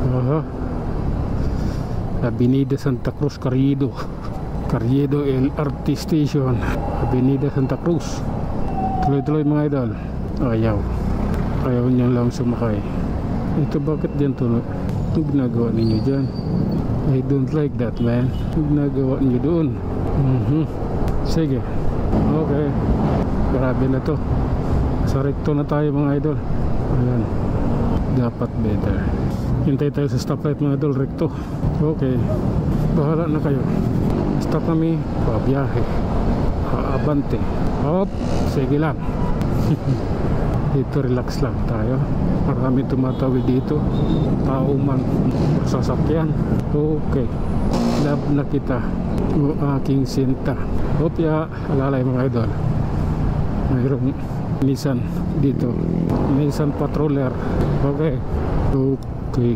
Aha. Avenida Santa Cruz, Carriedo LRT Station, Avenida Santa Cruz. Tuloy-tuloy mga idol. Ayaw niya lang sumakay. Ito bakit dyan to? Ito ginagawa ninyo dyan. I don't like that, man. Ito ginagawa ninyo doon. Sige. Okay. Grabe na to. Sa recto na tayo mga idol. Ayan. Dapat better. Hintay tayo sa stoplight mga idol. Recto. Okay. Bahala na kayo. Stop kami. Pabiyahe. Abante. Hop. Sige lang. Dito relax lang tayo. Marami tumatawid dito. Tao man. Sasakyan. Okay. Love na kita. O aking sinta. Hopya. Alalay mga idol. Mayroong Nissan dito. Nissan Patroller. Okay. Okay.